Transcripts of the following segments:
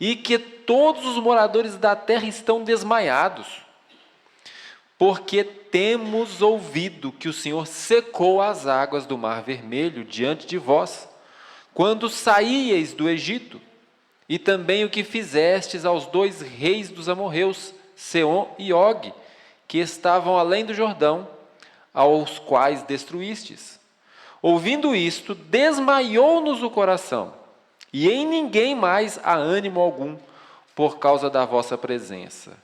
e que todos os moradores da terra estão desmaiados, porque temos ouvido que o Senhor secou as águas do Mar Vermelho diante de vós, quando saíeis do Egito, e também o que fizestes aos 2 reis dos amorreus, Seom e Og, que estavam além do Jordão, aos quais destruístes. Ouvindo isto, desmaiou-nos o coração, e em ninguém mais há ânimo algum, por causa da vossa presença.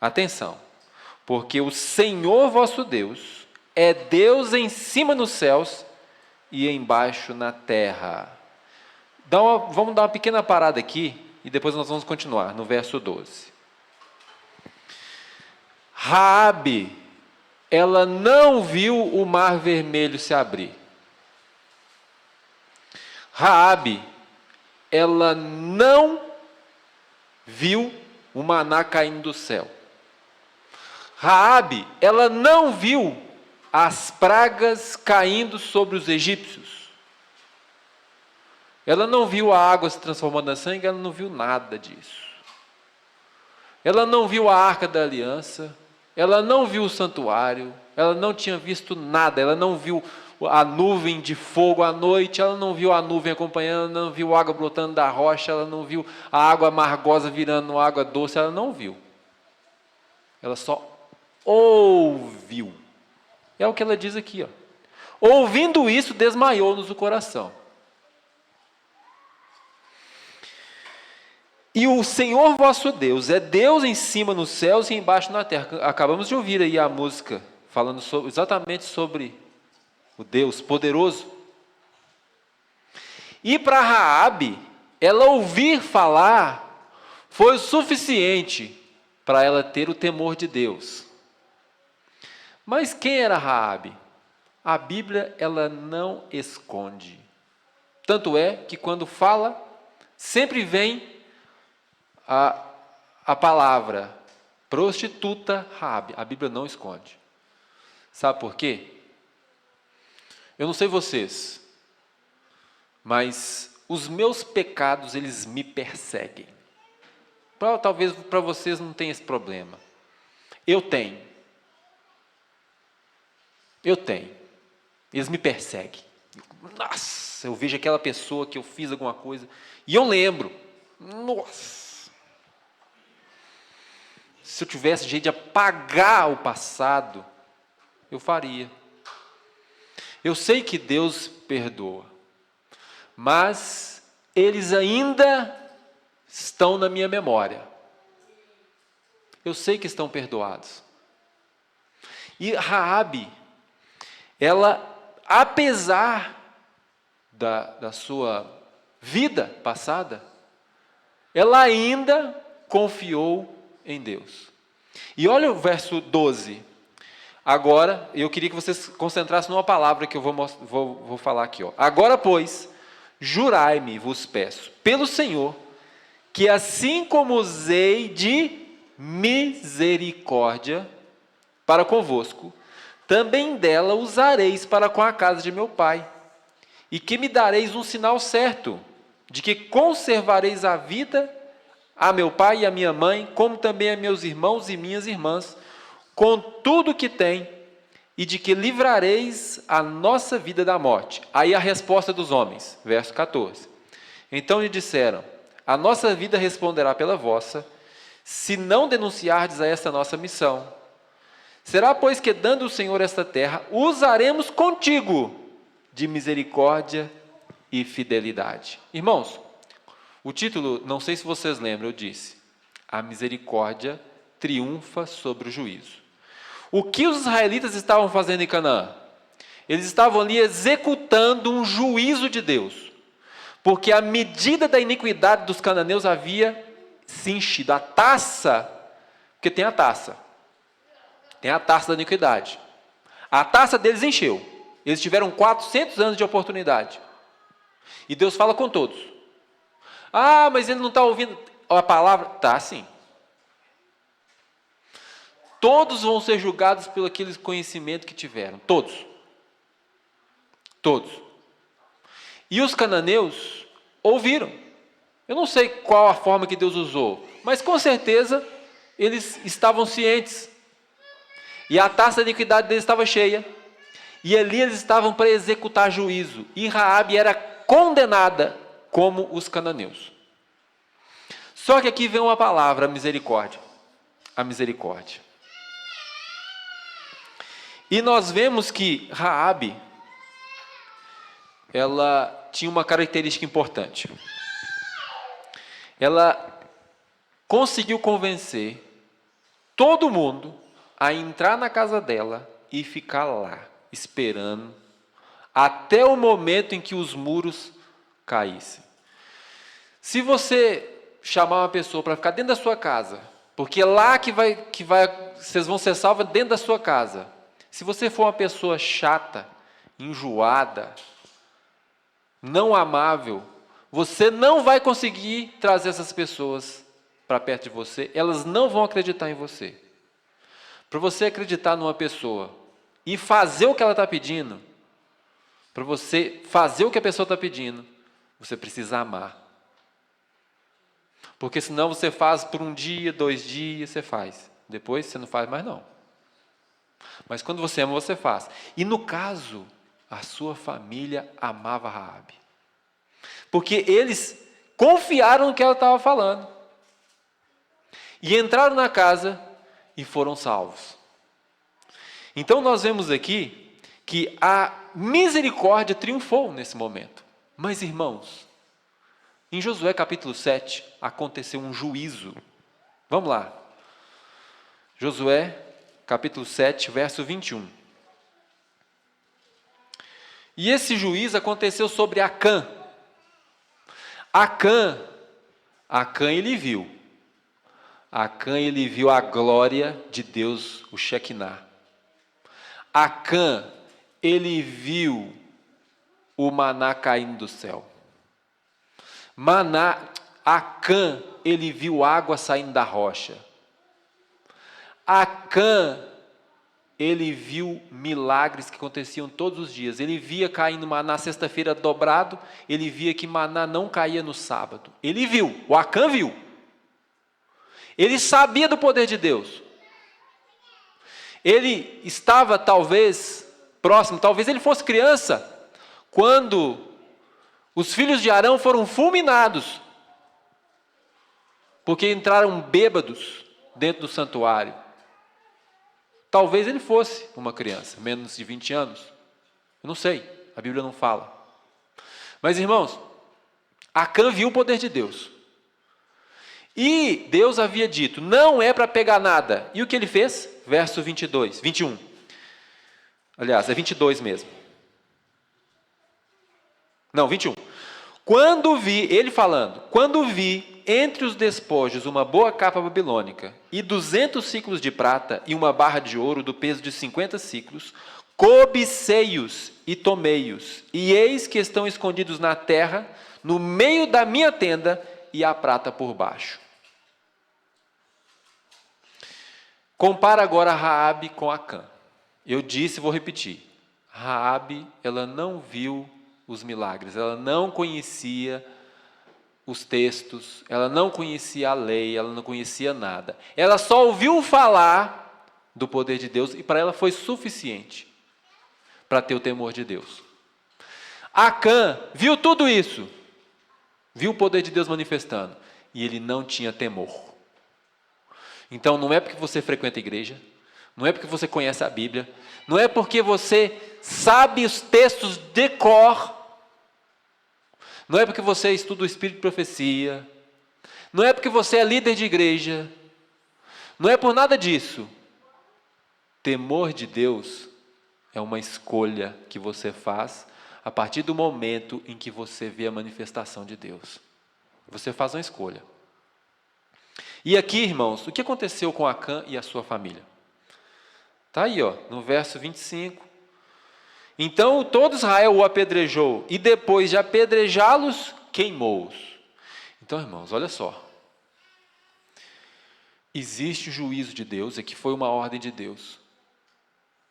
Atenção, porque o Senhor vosso Deus é Deus em cima nos céus e embaixo na terra. Vamos dar uma pequena parada aqui, e depois nós vamos continuar, no verso 12. Raabe, ela não viu o Mar Vermelho se abrir. Raabe, ela não viu o maná caindo do céu. Raabe, ela não viu as pragas caindo sobre os egípcios. Ela não viu a água se transformando em sangue, ela não viu nada disso. Ela não viu a Arca da Aliança, ela não viu o santuário, ela não tinha visto nada, ela não viu a nuvem de fogo à noite, ela não viu a nuvem acompanhando, ela não viu a água brotando da rocha, ela não viu a água amargosa virando água doce, ela não viu. Ela só ouviu. É o que ela diz aqui, ó. Ouvindo isso, desmaiou-nos o coração. E o Senhor vosso Deus é Deus em cima nos céus e embaixo na terra. Acabamos de ouvir aí a música falando exatamente sobre o Deus poderoso. E para Raabe, ela ouvir falar foi o suficiente para ela ter o temor de Deus. Mas quem era Raabe? A Bíblia, ela não esconde. Tanto é que quando fala, sempre vem a palavra prostituta Raabe. A Bíblia não esconde. Sabe por quê? Eu não sei vocês, mas os meus pecados, eles me perseguem. Talvez para vocês não tenha esse problema. Eu tenho. Eles me perseguem. Nossa, eu vejo aquela pessoa que eu fiz alguma coisa e eu lembro. Nossa. Se eu tivesse jeito de apagar o passado, eu faria. Eu sei que Deus perdoa, mas eles ainda estão na minha memória. Eu sei que estão perdoados. E Raabe, ela, apesar da sua vida passada, ela ainda confiou em Deus. E olha o verso 12. Agora, eu queria que vocês concentrassem numa palavra que eu vou falar aqui. Ó. Agora, pois, jurai-me, vos peço, pelo Senhor, que assim como usei de misericórdia para convosco, também dela usareis para com a casa de meu pai, e que me dareis um sinal certo, de que conservareis a vida a meu pai e a minha mãe, como também a meus irmãos e minhas irmãs, com tudo que tem, e de que livrareis a nossa vida da morte. Aí a resposta dos homens, verso 14. Então lhe disseram, a nossa vida responderá pela vossa, se não denunciardes a esta nossa missão. Será, pois, que dando o Senhor esta terra, usaremos contigo de misericórdia e fidelidade. Irmãos, o título, não sei se vocês lembram, eu disse, a misericórdia triunfa sobre o juízo. O que os israelitas estavam fazendo em Canaã? Eles estavam ali executando um juízo de Deus, porque a medida da iniquidade dos cananeus havia se enchido. A taça, porque tem a taça da iniquidade. A taça deles encheu. Eles tiveram 400 anos de oportunidade. E Deus fala com todos. Ah, mas ele não está ouvindo a palavra? Tá, sim. Todos vão ser julgados pelo aquele conhecimento que tiveram. Todos. Todos. E os cananeus ouviram. Eu não sei qual a forma que Deus usou, mas com certeza eles estavam cientes. E a taça da iniquidade deles estava cheia. E ali eles estavam para executar juízo. E Raabe era condenada como os cananeus. Só que aqui vem uma palavra, a misericórdia. A misericórdia. E nós vemos que Raabe, ela tinha uma característica importante. Ela conseguiu convencer todo mundo a entrar na casa dela e ficar lá, esperando, até o momento em que os muros caíssem. Se você chamar uma pessoa para ficar dentro da sua casa, porque é lá vocês vão ser salvos dentro da sua casa. Se você for uma pessoa chata, enjoada, não amável, você não vai conseguir trazer essas pessoas para perto de você, elas não vão acreditar em você. Para você acreditar numa pessoa e fazer o que ela está pedindo, para você fazer o que a pessoa está pedindo, você precisa amar. Porque senão você faz por um dia, 2 dias, você faz. Depois você não faz mais não. Mas quando você ama, você faz. E no caso, a sua família amava Raabe. Porque eles confiaram no que ela estava falando. E entraram na casa e foram salvos. Então nós vemos aqui que a misericórdia triunfou nesse momento. Mas irmãos, em Josué capítulo 7 aconteceu um juízo. Vamos lá. Josué capítulo 7, verso 21. E esse juízo aconteceu sobre Acã. Acã ele viu. Acã ele viu a glória de Deus, o Shekinah. Acã ele viu o maná caindo do céu. Acã ele viu água saindo da rocha. Acã ele viu milagres que aconteciam todos os dias. Ele via caindo maná sexta-feira dobrado, ele via que maná não caía no sábado. Ele viu, o Acã viu. Ele sabia do poder de Deus. Ele estava talvez próximo, talvez ele fosse criança, quando os filhos de Arão foram fulminados, porque entraram bêbados dentro do santuário. Talvez ele fosse uma criança, menos de 20 anos. Eu não sei, a Bíblia não fala. Mas irmãos, Acã viu o poder de Deus. E Deus havia dito, não é para pegar nada. E o que ele fez? Verso 21. Aliás, é 22 mesmo. Não, 21. Ele falando, quando vi entre os despojos uma boa capa babilônica e 200 ciclos de prata e uma barra de ouro do peso de 50 ciclos, cobicei-os e tomei-os, e eis que estão escondidos na terra, no meio da minha tenda, e a prata por baixo. Compara agora Raabe com Acã. Eu disse e vou repetir. Raabe, ela não viu os milagres, ela não conhecia os textos, ela não conhecia a lei, ela não conhecia nada. Ela só ouviu falar do poder de Deus e para ela foi suficiente para ter o temor de Deus. Acã viu tudo isso, viu o poder de Deus manifestando e ele não tinha temor. Então não é porque você frequenta a igreja, não é porque você conhece a Bíblia, não é porque você sabe os textos de cor, não é porque você estuda o Espírito de Profecia, não é porque você é líder de igreja, não é por nada disso. Temor de Deus é uma escolha que você faz a partir do momento em que você vê a manifestação de Deus. Você faz uma escolha. E aqui, irmãos, o que aconteceu com Acã e a sua família? Está aí, no verso 25. Então todo Israel o apedrejou, e depois de apedrejá-los, queimou-os. Então, irmãos, olha só. Existe o juízo de Deus, aqui foi uma ordem de Deus.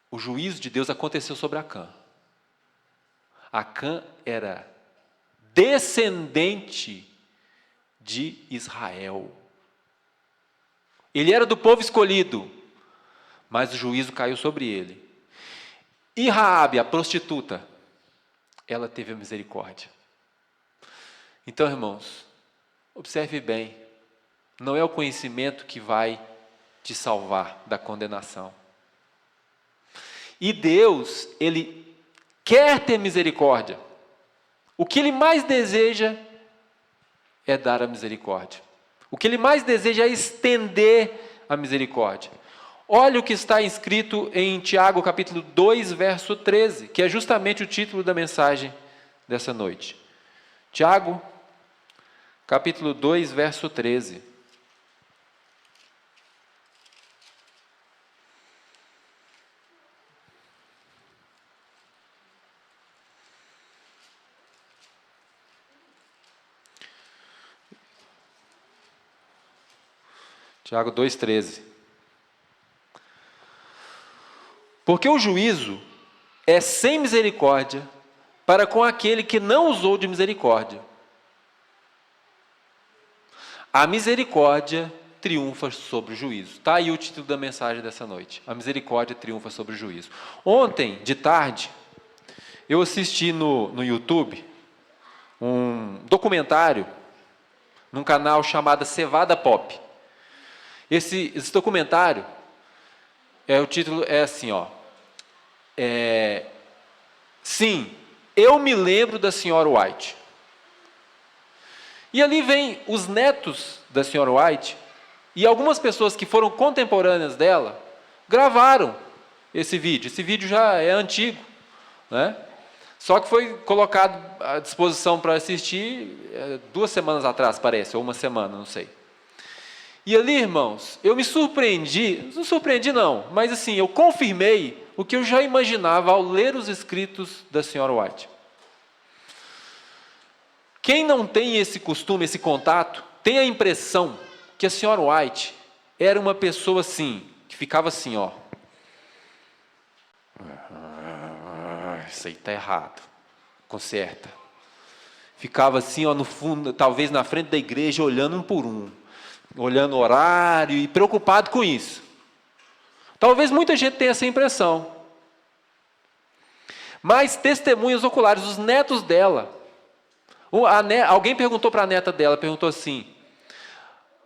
O juízo de Deus aconteceu sobre Acã. Acã era descendente de Israel. Ele era do povo escolhido, mas o juízo caiu sobre ele. E Raabe, a prostituta, ela teve a misericórdia. Então, irmãos, observe bem, não é o conhecimento que vai te salvar da condenação. E Deus, Ele quer ter misericórdia. O que Ele mais deseja é dar a misericórdia. O que Ele mais deseja é estender a misericórdia. Olha o que está escrito em Tiago, capítulo 2, verso 13, que é justamente o título da mensagem dessa noite. Tiago, capítulo 2, verso 13. Tiago 2,13. Porque o juízo é sem misericórdia para com aquele que não usou de misericórdia. A misericórdia triunfa sobre o juízo. Está aí o título da mensagem dessa noite. A misericórdia triunfa sobre o juízo. Ontem, de tarde, eu assisti no YouTube um documentário num canal chamado Cevada Pop. Esse documentário, o título é assim, Sim, eu me lembro da senhora White. E ali vem os netos da senhora White e algumas pessoas que foram contemporâneas dela gravaram esse vídeo. Esse vídeo já é antigo, né? Só que foi colocado à disposição para assistir 2 semanas atrás, parece, ou 1 semana, não sei. E ali, irmãos, eu me surpreendi, não surpreendi não, mas assim, eu confirmei o que eu já imaginava ao ler os escritos da senhora White. Quem não tem esse costume, esse contato, tem a impressão que a senhora White era uma pessoa assim, que ficava assim, isso aí está errado, conserta. Ficava assim, no fundo, talvez na frente da igreja, olhando um por um. Olhando o horário e preocupado com isso. Talvez muita gente tenha essa impressão. Mas testemunhas oculares, os netos dela. Alguém perguntou para a neta dela, perguntou assim,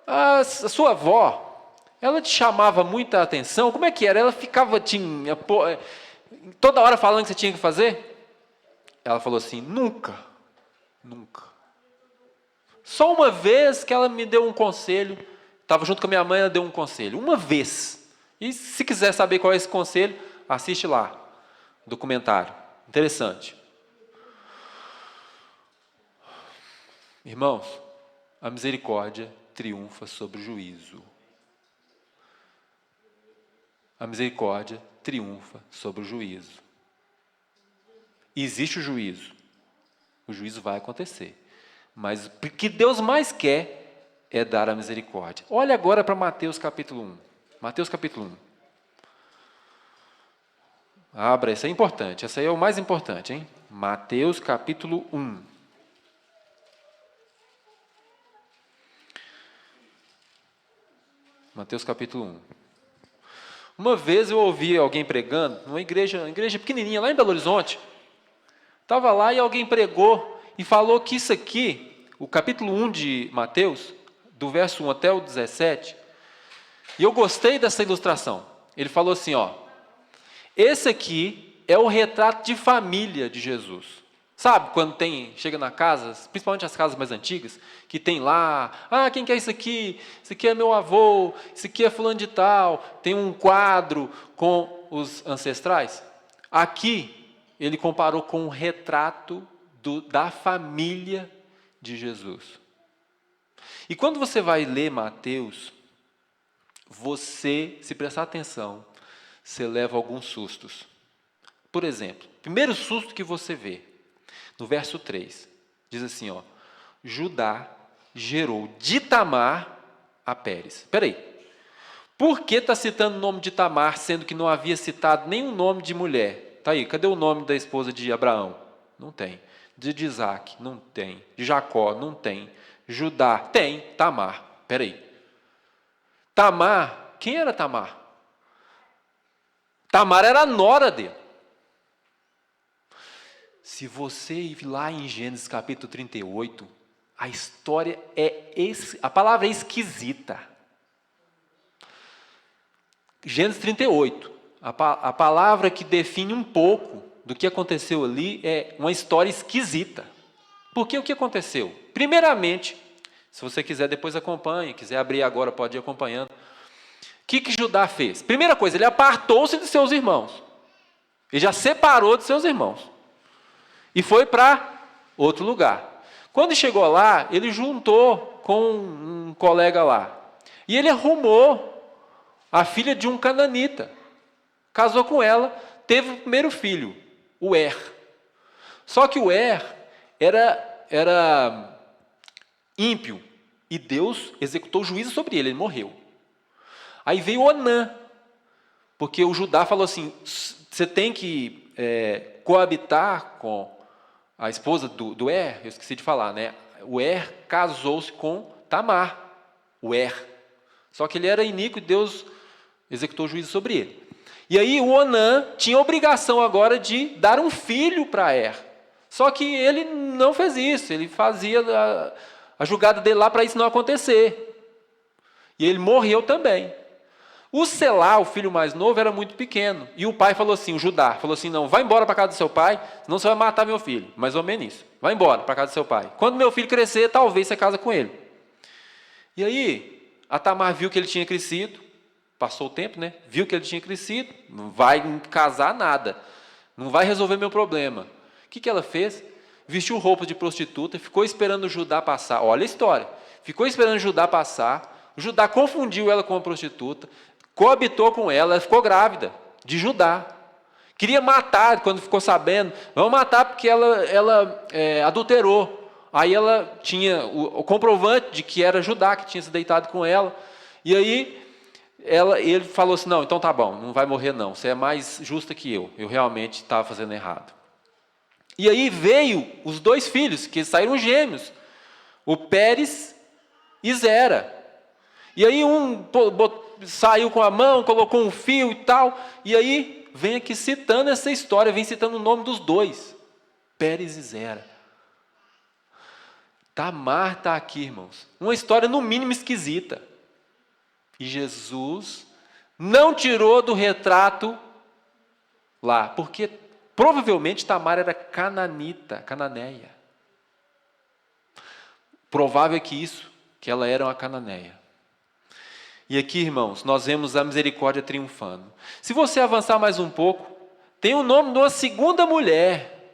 a sua avó, ela te chamava muita atenção? Como é que era? Ela ficava toda hora falando que você tinha que fazer? Ela falou assim, nunca. Só uma vez que ela me deu um conselho, estava junto com a minha mãe, ela deu um conselho, uma vez. E se quiser saber qual é esse conselho, assiste lá, documentário, interessante. Irmãos, a misericórdia triunfa sobre o juízo. A misericórdia triunfa sobre o juízo. E existe o juízo vai acontecer. Mas o que Deus mais quer é dar a misericórdia. Olha agora para Mateus capítulo 1. Mateus capítulo 1. Abra, isso é importante. Esse aí é o mais importante, hein? Mateus capítulo 1. Mateus capítulo 1. Uma vez eu ouvi alguém pregando, numa igreja pequenininha, lá em Belo Horizonte. Estava lá e alguém pregou e falou que isso aqui, o capítulo 1 de Mateus, do verso 1 até o 17, e eu gostei dessa ilustração. Ele falou assim, esse aqui é o retrato de família de Jesus. Sabe, quando chega na casa, principalmente as casas mais antigas, que tem lá, quem quer isso aqui? Isso aqui é meu avô, isso aqui é fulano de tal, tem um quadro com os ancestrais. Aqui, ele comparou com um retrato da família de Jesus. E quando você vai ler Mateus, você, se prestar atenção, você leva alguns sustos. Por exemplo, primeiro susto que você vê, no verso 3, diz assim, Judá gerou de Tamar a Pérez. Espera aí, por que está citando o nome de Tamar, sendo que não havia citado nenhum nome de mulher? Está aí, cadê o nome da esposa de Abraão? Não tem. De Isaac? Não tem. De Jacó? Não tem. Judá. Tem, Tamar. Peraí. Tamar, quem era Tamar? Tamar era a nora dele. Se você ir lá em Gênesis capítulo 38, a história a palavra é esquisita. Gênesis 38, a palavra que define um pouco do que aconteceu ali é uma história esquisita. Porque o que aconteceu? Primeiramente, se você quiser depois acompanhe, quiser abrir agora pode ir acompanhando. O que Judá fez? Primeira coisa, ele apartou-se de seus irmãos. Ele já separou de seus irmãos. E foi para outro lugar. Quando chegou lá, ele juntou com um colega lá. E ele arrumou a filha de um cananita. Casou com ela, teve o primeiro filho, o Er. Só que o Er era ímpio. E Deus executou o juízo sobre ele, ele morreu. Aí veio Onã, porque o Judá falou assim, você tem que coabitar com a esposa do Er, eu esqueci de falar, né? O Er casou-se com Tamar, o Er. Só que ele era iníquo e Deus executou o juízo sobre ele. E aí o Onã tinha a obrigação agora de dar um filho para Er. Só que ele não fez isso, ele fazia a julgada dele lá para isso não acontecer. E ele morreu também. O Selá, o filho mais novo, era muito pequeno. E o pai falou assim, o Judá, falou assim, não, vai embora para casa do seu pai, senão você vai matar meu filho. Mais ou menos isso. Vai embora para casa do seu pai. Quando meu filho crescer, talvez você casa com ele. E aí, a Tamar viu que ele tinha crescido, passou o tempo, né? Viu que ele tinha crescido, não vai casar nada. Não vai resolver meu problema. O que ela fez? Vestiu roupa de prostituta e ficou esperando o Judá passar. Olha a história. Ficou esperando o Judá passar. O Judá confundiu ela com uma prostituta. Coabitou com ela ficou grávida de Judá. Queria matar quando ficou sabendo. Vamos matar porque ela adulterou. Aí ela tinha o comprovante de que era Judá que tinha se deitado com ela. E aí ele falou assim, não, então tá bom, não vai morrer não. Você é mais justa que eu. Eu realmente estava fazendo errado. E aí veio os dois filhos, que saíram gêmeos. O Pérez e Zera. E aí um saiu com a mão, colocou um fio e tal. E aí vem aqui citando essa história, vem citando o nome dos dois. Pérez e Zera. Tamar está aqui, irmãos. Uma história no mínimo esquisita. E Jesus não tirou do retrato lá. Porque provavelmente Tamar era cananeia. Provável é que ela era uma cananeia. E aqui, irmãos, nós vemos a misericórdia triunfando. Se você avançar mais um pouco, tem o nome de uma segunda mulher.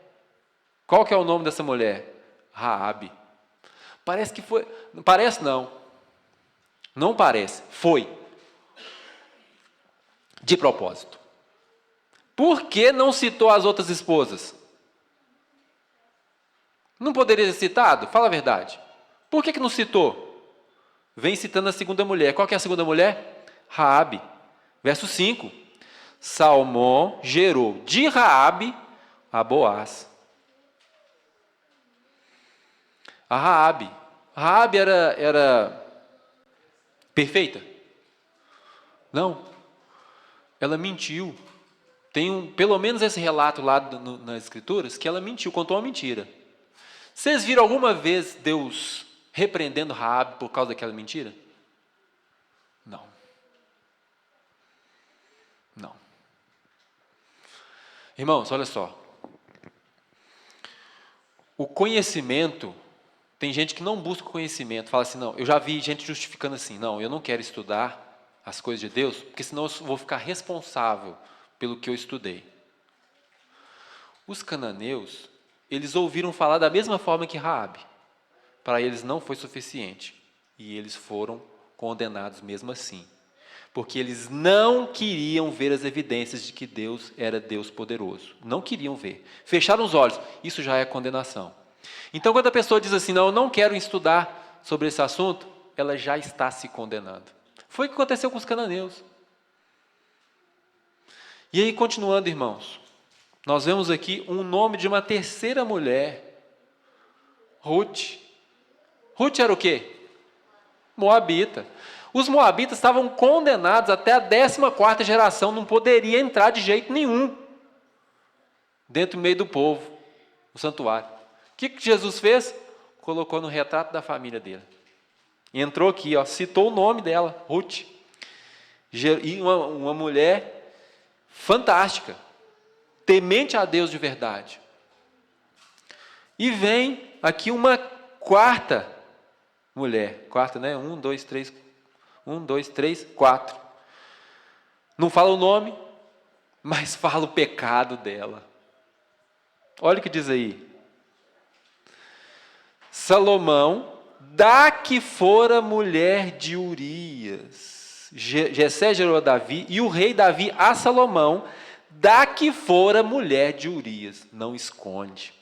Qual que é o nome dessa mulher? Raabe. Parece que foi... Parece não. Não parece. Foi. De propósito. Por que não citou as outras esposas? Não poderia ser citado? Fala a verdade. Por que não citou? Vem citando a segunda mulher. Qual que é a segunda mulher? Raabe. Verso 5. Salmão gerou de Raabe a Boaz. A Raabe. Raabe era perfeita? Não. Ela mentiu. Tem pelo menos esse relato lá nas Escrituras, que ela mentiu, contou uma mentira. Vocês viram alguma vez Deus repreendendo Raabe por causa daquela mentira? Não. Não. Irmãos, olha só. O conhecimento, tem gente que não busca conhecimento, fala assim, não, eu já vi gente justificando assim, não, eu não quero estudar as coisas de Deus, porque senão eu vou ficar responsável pelo que eu estudei. Os cananeus, eles ouviram falar da mesma forma que Raabe. Para eles não foi suficiente. E eles foram condenados mesmo assim. Porque eles não queriam ver as evidências de que Deus era Deus poderoso. Não queriam ver. Fecharam os olhos. Isso já é condenação. Então, quando a pessoa diz assim, não, eu não quero estudar sobre esse assunto, ela já está se condenando. Foi o que aconteceu com os cananeus. E aí, continuando, irmãos, nós vemos aqui um nome de uma terceira mulher, Ruth. Ruth era o quê? Moabita. Os moabitas estavam condenados até a 14ª geração, não poderia entrar de jeito nenhum dentro do meio do povo, o santuário. O que Jesus fez? Colocou no retrato da família dele. Entrou aqui, ó, citou o nome dela, Ruth. E uma mulher fantástica, temente a Deus de verdade. E vem aqui uma quarta mulher. Quarta, né? 1, 2, 3. 1, 2, 3, 4. Não fala o nome, mas fala o pecado dela. Olha o que diz aí. Salomão, da que fora mulher de Urias. Jessé gerou a Davi, e o rei Davi a Salomão, da que fora mulher de Urias. Não esconde.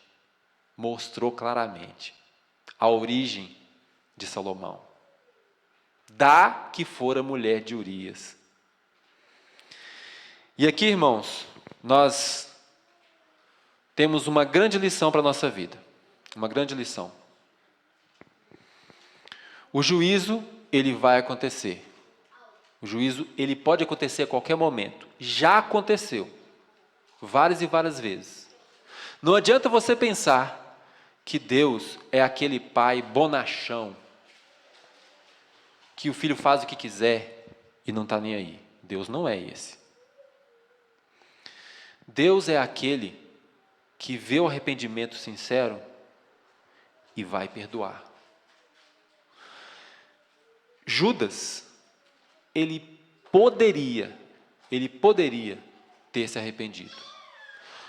Mostrou claramente a origem de Salomão. Da que fora mulher de Urias. E aqui, irmãos, nós temos uma grande lição para a nossa vida. Uma grande lição. O juízo, ele vai acontecer. O juízo, ele pode acontecer a qualquer momento. Já aconteceu. Várias e várias vezes. Não adianta você pensar que Deus é aquele pai bonachão, que o filho faz o que quiser e não está nem aí. Deus não é esse. Deus é aquele que vê o arrependimento sincero e vai perdoar. Judas, ele poderia ter se arrependido.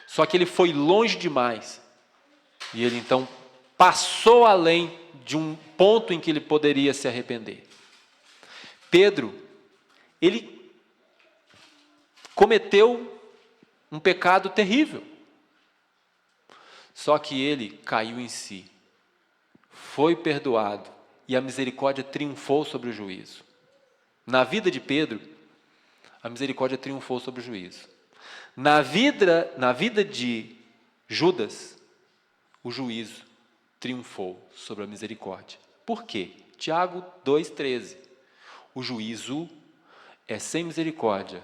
Só que ele foi longe demais. E ele então passou além de um ponto em que ele poderia se arrepender. Pedro, ele cometeu um pecado terrível. Só que ele caiu em si, foi perdoado e a misericórdia triunfou sobre o juízo. Na vida de Pedro, a misericórdia triunfou sobre o juízo. Na vida de Judas, o juízo triunfou sobre a misericórdia. Por quê? Tiago 2,13. O juízo é sem misericórdia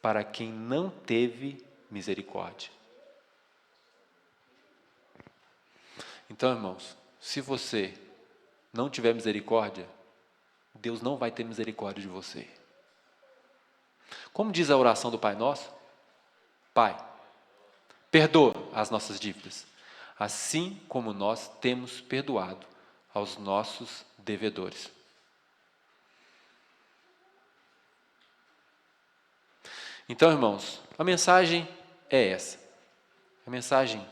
para quem não teve misericórdia. Então, irmãos, se você não tiver misericórdia, Deus não vai ter misericórdia de você. Como diz a oração do Pai Nosso? Pai, perdoa as nossas dívidas, assim como nós temos perdoado aos nossos devedores. Então, irmãos, a mensagem é essa. A mensagem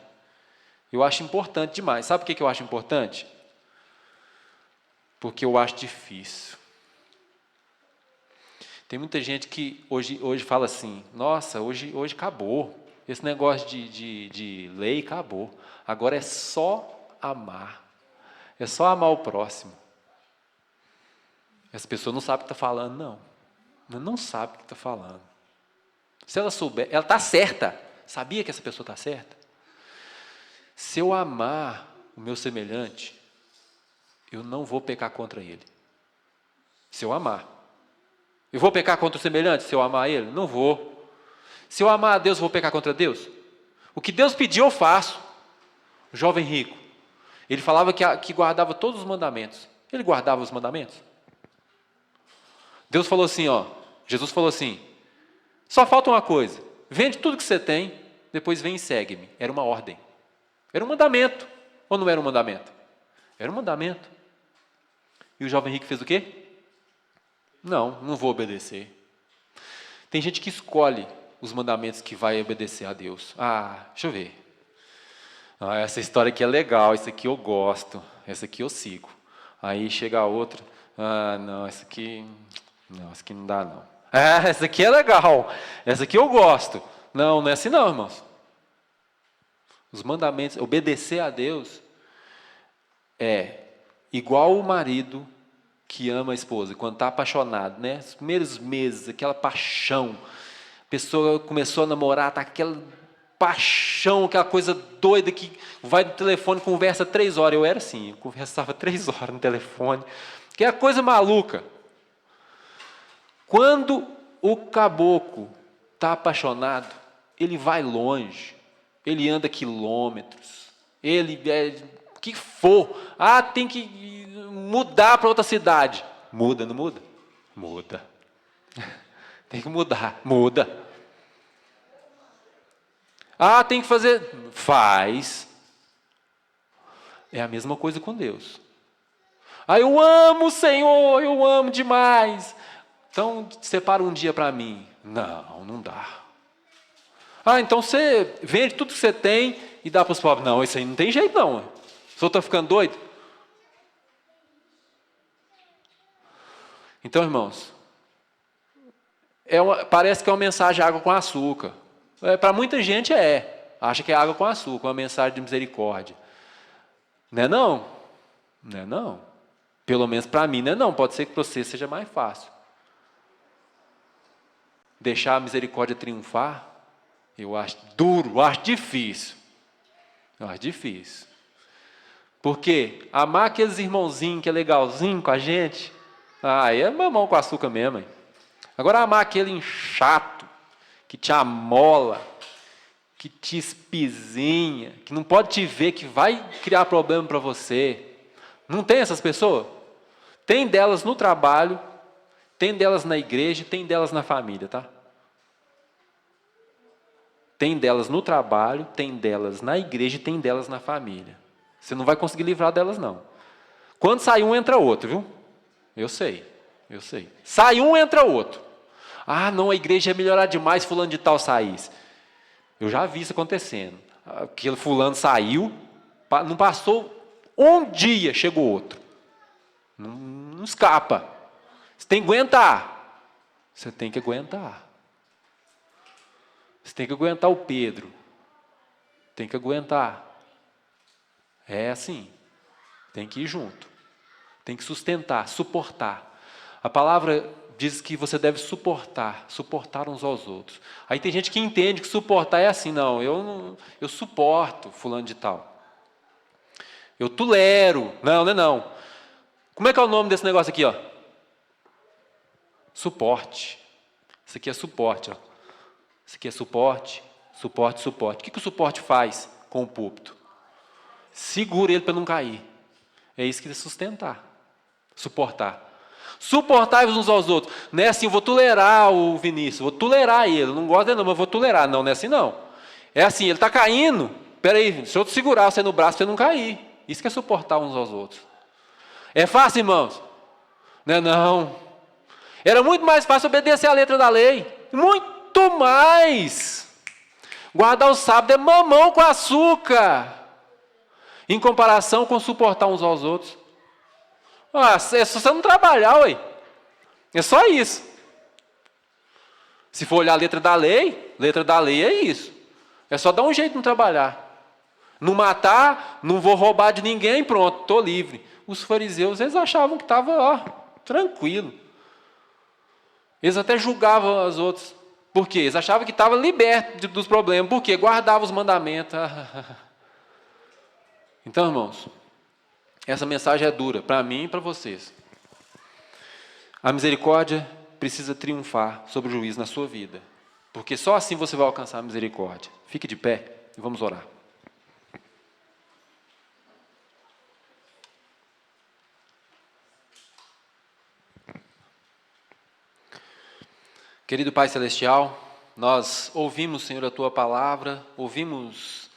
eu acho importante demais. Sabe por que eu acho importante? Porque eu acho difícil. Tem muita gente que hoje fala assim, nossa, hoje acabou. Esse negócio de lei acabou. Agora é só amar. É só amar o próximo. Essa pessoa não sabe o que está falando, não. Não sabe o que está falando. Se ela souber, ela está certa. Sabia que essa pessoa está certa? Se eu amar o meu semelhante, eu não vou pecar contra ele. Se eu amar. Eu vou pecar contra o semelhante se eu amar ele? Não vou. Se eu amar a Deus, eu vou pecar contra Deus? O que Deus pediu, eu faço. O jovem rico, ele falava que guardava todos os mandamentos. Ele guardava os mandamentos? Deus falou assim, Jesus falou assim, só falta uma coisa, vende tudo que você tem, depois vem e segue-me. Era uma ordem. Era um mandamento. Ou não era um mandamento? Era um mandamento. E o jovem rico fez o quê? Não vou obedecer. Tem gente que escolhe os mandamentos que vai obedecer a Deus. Deixa eu ver. Essa história aqui é legal, isso aqui eu gosto, essa aqui eu sigo. Aí chega a outra, não, essa aqui não dá não. Essa aqui é legal, essa aqui eu gosto. Não é assim não, irmãos. Os mandamentos, obedecer a Deus é igual o marido que ama a esposa, quando está apaixonado, né? Os primeiros meses, aquela paixão, a pessoa começou a namorar, está aquela paixão, aquela coisa doida que vai no telefone, conversa 3 horas. Eu era assim, eu conversava 3 horas no telefone, que é a coisa maluca. Quando o caboclo está apaixonado, ele vai longe, ele anda quilômetros, ele o que for. Ah, tem que mudar para outra cidade. Muda, não muda? Muda. Tem que mudar, muda. Ah, tem que fazer. Faz. É a mesma coisa com Deus. Ah, eu amo o Senhor, eu amo demais. Então, separa um dia para mim. Não, não dá. Ah, então você vende tudo que você tem e dá para os pobres. Não, isso aí não tem jeito não. O senhor está ficando doido? Então, irmãos, parece que é uma mensagem água com açúcar. Para muita gente acha que é água com açúcar, uma mensagem de misericórdia. Não é não? Não é não. Pelo menos para mim não é não, pode ser que para você seja mais fácil. Deixar a misericórdia triunfar, eu acho duro, eu acho difícil. Eu acho difícil. Porque amar aqueles irmãozinhos que é legalzinho com a gente, aí é mamão com açúcar mesmo. Hein? Agora amar aquele chato, que te amola, que te espizinha, que não pode te ver, que vai criar problema para você. Não tem essas pessoas? Tem delas no trabalho, tem delas na igreja, tem delas na família, tá? Tem delas no trabalho, tem delas na igreja e tem delas na família. Você não vai conseguir livrar delas, não. Quando sai um, entra outro, viu? Eu sei. Sai um, entra outro. Ah, não, a igreja ia melhorar demais se fulano de tal saísse. Eu já vi isso acontecendo. Aquele fulano saiu, não passou um dia, chegou outro. Não escapa. Você tem que aguentar. Você tem que aguentar. Você tem que aguentar o Pedro. Tem que aguentar. É assim. Tem que ir junto. Tem que sustentar, suportar. A palavra diz que você deve suportar uns aos outros. Aí tem gente que entende que suportar é assim, não, eu suporto fulano de tal. Eu tolero. Não, não é não. Como é que é o nome desse negócio aqui, ó? Suporte. Isso aqui é suporte, ó. Isso aqui é suporte. O que o suporte faz com o púlpito? Segura ele para não cair. É isso que é sustentar. Suportar. Suportai-vos uns aos outros. Não é assim, eu vou tolerar o Vinícius, vou tolerar ele. Eu não gosto dele não, mas eu vou tolerar. Não, não é assim não. É assim, ele está caindo. Espera aí, se eu te segurar você no braço para ele não cair. Isso que é suportar uns aos outros. É fácil, irmãos? Não é não. Era muito mais fácil obedecer a letra da lei. Muito mais. Guardar o sábado é mamão com açúcar. Em comparação com suportar uns aos outros. É só você não trabalhar, ué. É só isso. Se for olhar a letra da lei é isso. É só dar um jeito de não trabalhar. Não matar, não vou roubar de ninguém, pronto, estou livre. Os fariseus, eles achavam que estava tranquilo. Eles até julgavam os outros. Por quê? Eles achavam que estava liberto dos problemas. Por quê? Guardavam os mandamentos. Então, irmãos, essa mensagem é dura para mim e para vocês. A misericórdia precisa triunfar sobre o juízo na sua vida. Porque só assim você vai alcançar a misericórdia. Fique de pé e vamos orar. Querido Pai Celestial, nós ouvimos, Senhor, a Tua palavra, ouvimos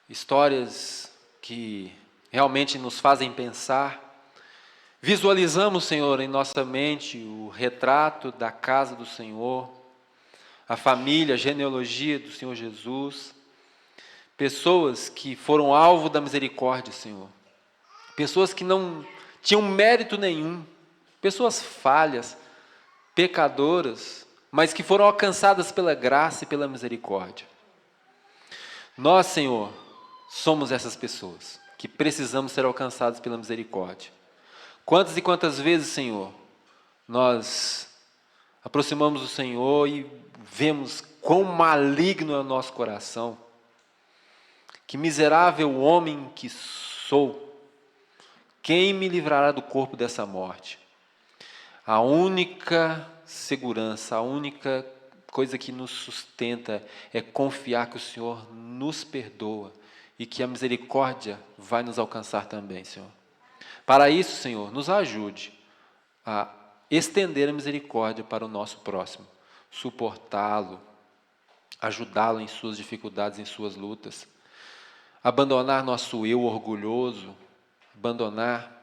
histórias que realmente nos fazem pensar. Visualizamos, Senhor, em nossa mente o retrato da casa do Senhor, a família, a genealogia do Senhor Jesus, pessoas que foram alvo da misericórdia, Senhor, pessoas que não tinham mérito nenhum, pessoas falhas, pecadoras, mas que foram alcançadas pela graça e pela misericórdia. Nós, Senhor, somos essas pessoas que precisamos ser alcançadas pela misericórdia. Quantas e quantas vezes, Senhor, nós aproximamos do Senhor e vemos quão maligno é o nosso coração, Que miserável homem que sou! Quem me livrará do corpo dessa morte? A única segurança, a única coisa que nos sustenta é confiar que o Senhor nos perdoa e que a misericórdia vai nos alcançar também, Senhor. Para isso, Senhor, nos ajude a estender a misericórdia para o nosso próximo, suportá-lo, ajudá-lo em suas dificuldades, em suas lutas, abandonar nosso eu orgulhoso, abandonar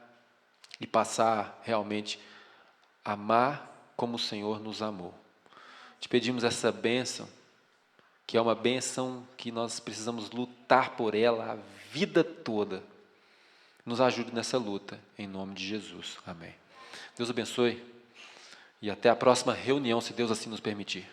e passar realmente a amar como o Senhor nos amou. Te pedimos essa bênção, que é uma bênção que nós precisamos lutar por ela a vida toda. Nos ajude nessa luta, em nome de Jesus. Amém. Deus abençoe e até a próxima reunião, se Deus assim nos permitir.